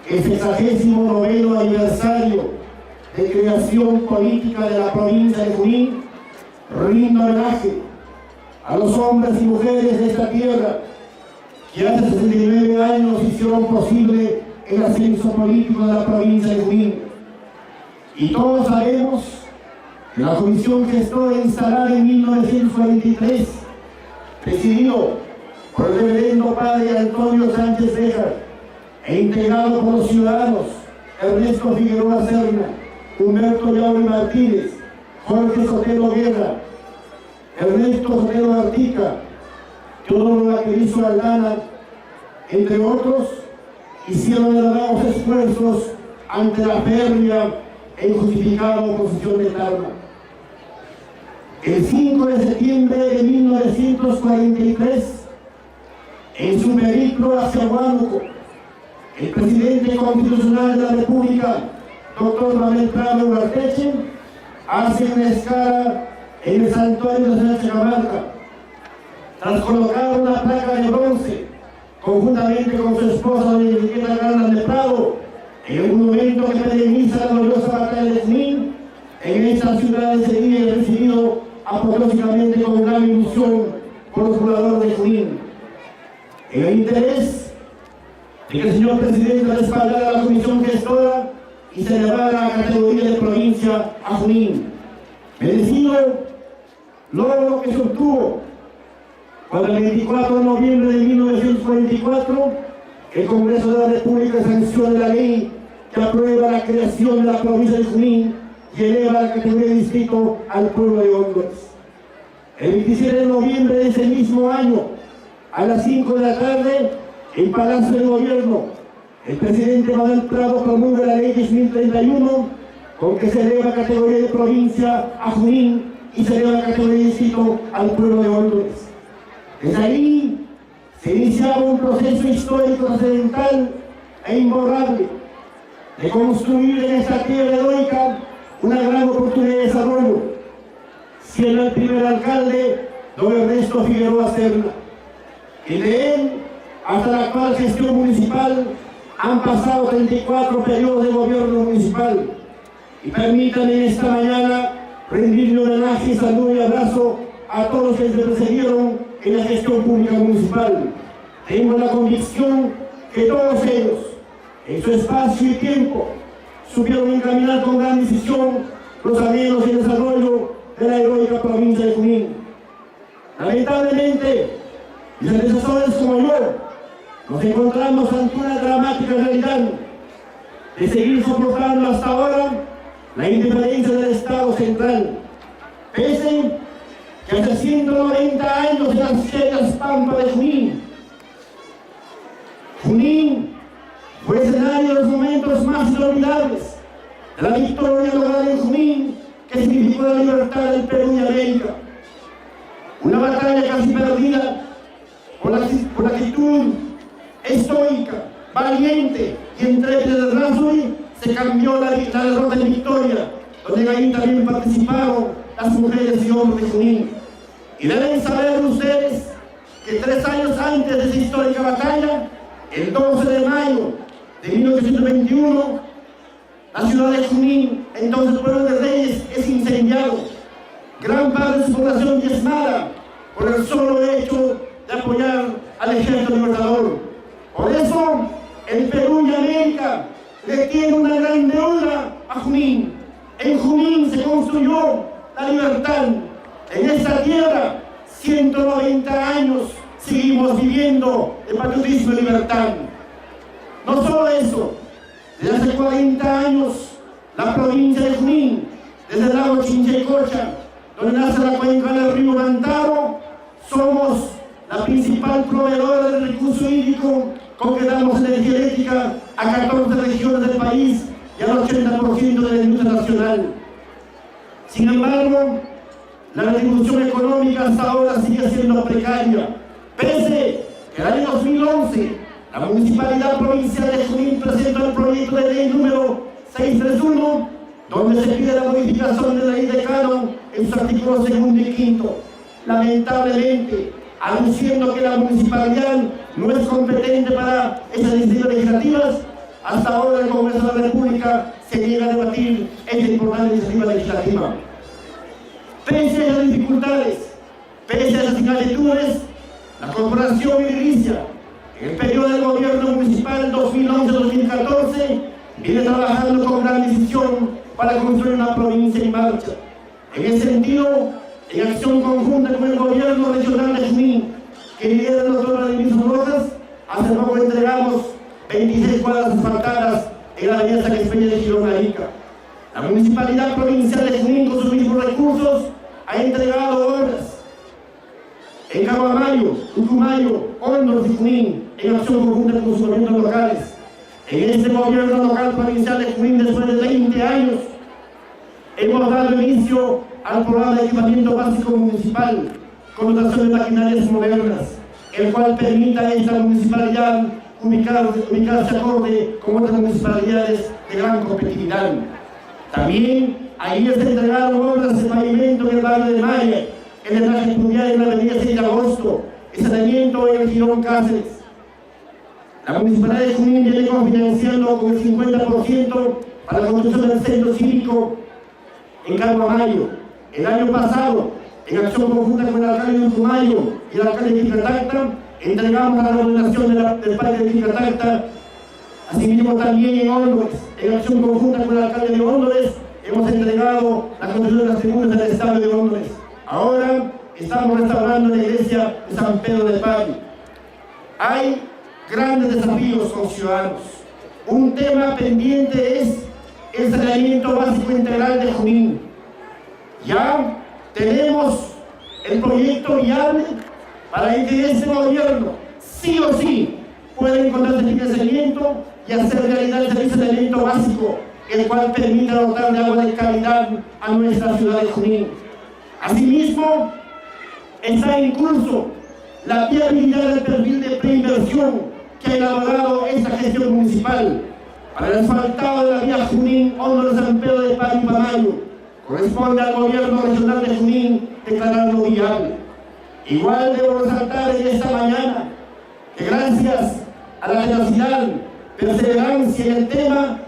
el 69º aniversario de creación política de la provincia de Junín, rindo homenaje a los hombres y mujeres de esta tierra que hace 69 años hicieron posible el ascenso político de la provincia de Junín. Y todos sabemos que la comisión gestora instalada en 1943, presidido por el reverendo padre Antonio Sánchez Béjar e integrado por los ciudadanos Ernesto Figueroa Serna, Humberto Yauri Martínez, Jorge Sotelo Guerra, Ernesto Sotelo Artica, Teodoro Vaquerizo Aldana, entre otros, hicieron elevados esfuerzos ante la férrea e injustificada oposición del arma. El 5 de septiembre de 1943, en su periplo hacia Huánuco, el presidente constitucional de la República, Dr. Manuel Prado Ugarteche, hace una escala en el santuario de Chacamarca, tras colocar una placa de bronce, conjuntamente con su esposa doña Enriqueta Garland de Prado, en un monumento que perenniza la gloriosa batalla de Junín. En esta ciudad ese día es recibido apoteósicamente con gran ilusión por los pobladores de Junín. En el interés de que el señor presidente respaldara a la comisión gestora y se elevara la categoría de provincia a Junín, merecido logro que se obtuvo cuando el 24 de noviembre de 1944 el Congreso de la República sanciona la ley que aprueba la creación de la provincia de Junín y eleva la categoría de distrito al pueblo de Honduras. El 27 de noviembre de ese mismo año, a las 5 de la tarde, en Palacio de Gobierno, el presidente Manuel Prado promulga la ley 1031, con que se eleva la categoría de provincia a Junín y se eleva la categoría de distrito al pueblo de Honduras. Desde ahí se iniciaba un proceso histórico trascendental e imborrable de construir en esta tierra heroica una gran oportunidad de desarrollo, siendo el primer alcalde don Ernesto Figueroa Serna. Y de él hasta la actual gestión municipal han pasado 34 periodos de gobierno municipal. Y permítanme esta mañana rendirle un homenaje, saludo y abrazo a todos los que me precedieron en la gestión pública municipal. Tengo la convicción que todos ellos, en su espacio y tiempo, supieron encaminar con gran decisión los anhelos y el desarrollo de la heroica provincia de Junín. Lamentablemente, mis antecesores como yo, nos encontramos ante una dramática realidad de seguir soportando hasta ahora la independencia del Estado central, pese que hace 190 años en las fieras pampas de Junín. Junín fue escenario de los momentos más inolvidables de la victoria lograda en Junín, que significó la libertad del Perú y América. Una batalla casi perdida por la actitud estoica, valiente y intrépida del Razuri, se cambió la derrota en victoria, donde ahí también participaron las mujeres y hombres de Junín. Y deben saber ustedes que 3 años antes de esa histórica batalla, el 12 de mayo de 1921, la ciudad de Junín, entonces pueblo de Reyes, es incendiado. Gran parte de su población diezmada por el solo hecho de apoyar al ejército libertador. Por eso, el Perú y América le tienen una gran deuda a Junín. En Junín se construyó la libertad. En esta tierra, 190 años seguimos viviendo el patriotismo y libertad. No solo eso, desde hace 40 años, la provincia de Junín, desde el lago Chinchaycocha, donde nace la cuenca del río Mantaro, somos la principal proveedora del recurso hídrico con que damos energía eléctrica a 14 regiones del país y al 80% de la industria nacional. Sin embargo, la retribución económica hasta ahora sigue siendo precaria, pese que en el año 2011 la Municipalidad Provincial de Junín presentó el proyecto de ley número 631, donde se pide la modificación de la ley de canon en sus artículos 2 y 5. Lamentablemente, anunciando que la municipalidad no es competente para esas decisiones legislativas, hasta ahora el Congreso de la República se niega a debatir esta importante iniciativa legislativa. Pese a las dificultades, pese a las inquietudes, la Corporación Edilicia, en el periodo del gobierno municipal 2011-2014, viene trabajando con gran decisión para construir una provincia en marcha. En ese sentido, en acción conjunta con el gobierno regional de Junín, que lidera el doctor Vladimir Rojas, hace poco entregamos 26 cuadras asfaltadas en la avenida San Espeña de Girona Ica. La Municipalidad Provincial de Junín, con sus mismos recursos, ha entregado obras en Caguamayo, Tucumayo, Hondos y Junín, en acción conjunta con los gobiernos locales. En este gobierno local provincial de Junín, después de 20 años, hemos dado inicio al programa de equipamiento básico municipal con dotación de maquinarias modernas, el cual permita a esta municipalidad ubicarse acorde con otras municipalidades de gran competitividad. También ayer se entregaron obras de pavimento en el barrio de Maya, el drenaje pluvial en la avenida 6 de agosto, el saneamiento en el Girón Cáceres. La Municipalidad de Junín viene cofinanciando con el 50% para la construcción del centro cívico en Caguamayo. El año pasado, en acción conjunta con el alcalde de Tucumayo y el alcalde de Ticatacta, entregamos la ordenación del parque de Ticatacta. Asimismo, también en Hondos, en acción conjunta con el alcalde de Hondos, hemos entregado la construcción de las tribunas del estadio de Hondos. Ahora estamos restaurando la iglesia de San Pedro de Pari. Hay grandes desafíos con ciudadanos. Un tema pendiente es el saneamiento básico integral de Junín. Ya tenemos el proyecto viable para que este gobierno sí o sí pueda encontrar el financiamiento y hacer realidad el servicio de saneamiento básico, el cual permita dotar de agua de calidad a nuestra ciudad de Junín. Asimismo, está en curso la viabilidad del perfil de preinversión que ha elaborado esta gestión municipal para el asfaltado de la vía Junín-Hondos de San Pedro de Pari y Pamayo. Corresponde al gobierno regional de Junín declararlo viable. Igual debo resaltar en esta mañana que gracias a la tenacidad, perseverancia en el tema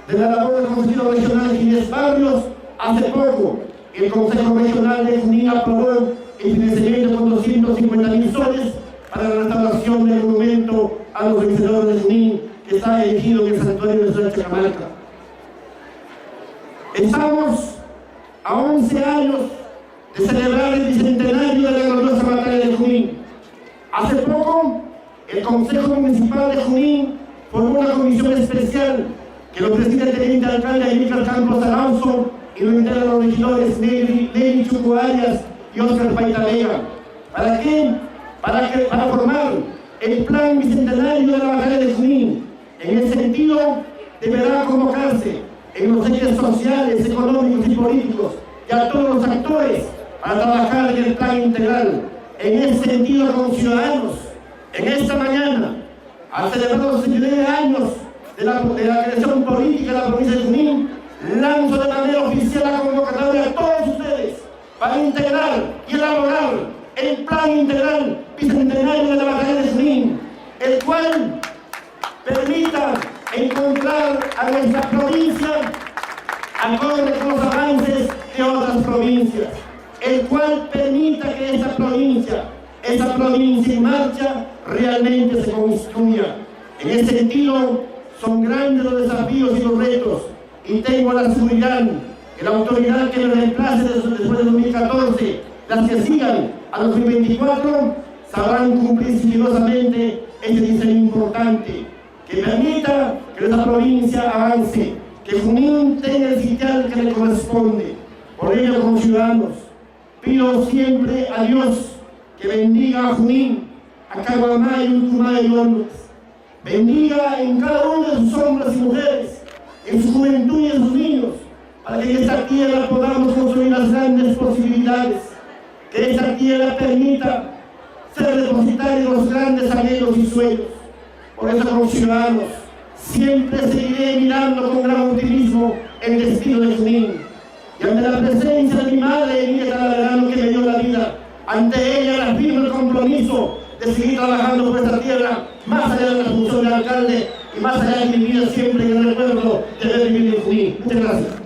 de la labor del Consejo Regional de Ginés Barrios, hace poco el Consejo Regional de Junín aprobó el financiamiento con 250.000 soles para la restauración del monumento a los vencedores de Junín, que está erigido en el santuario de Ciudad Chacamalca. Estamos a 11 años de celebrar el bicentenario de la gloriosa batalla de Junín. Hace poco, el Consejo Municipal de Junín formó una comisión especial que lo preside el teniente alcalde Emilcar Campos Alonso y lo integran los regidores Nelly Chuco Arias y Óscar Paita Vega. ¿Para qué? Para formar el plan bicentenario de la batalla de Junín. En ese sentido, deberá convocarse en los ejes sociales, económicos y políticos y a todos los actores para trabajar en el plan integral. En ese sentido, con ciudadanos, en esta mañana, al celebrar los 79 años de la creación política de la provincia de Junín, lanzo de manera oficial la convocatoria a todos ustedes para integrar y elaborar el plan integral bicentenario de la batalla de Junín, el cual permita encontrar a nuestra provincia acorde con los avances de otras provincias, el cual permita que esa provincia en marcha realmente se construya. En ese sentido, son grandes los desafíos y los retos, y tengo la seguridad que la autoridad que me reemplace después de 2014, las que sigan a 2024, sabrán cumplir sigilosamente este diseño importante que permita que esta provincia avance, que Junín tenga el sitial que le corresponde. Por ello, como ciudadanos, pido siempre a Dios que bendiga a Junín, a Caguamayo, Tucumayo y Hondos. Bendiga en cada uno de sus hombres y mujeres, en su juventud y en sus niños, para que en esta tierra podamos construir las grandes posibilidades, que esta tierra permita ser depositaria de los grandes anhelos y sueños. Por eso, como ciudadanos, siempre seguiré mirando con gran optimismo el destino de Junín. Y ante la presencia de mi madre, Emilia Talaverano, que me dio la vida, ante ella reafirmo el compromiso de seguir trabajando por esta tierra, más allá de la función de alcalde y más allá de mi vida siempre vive en Junín. Muchas gracias.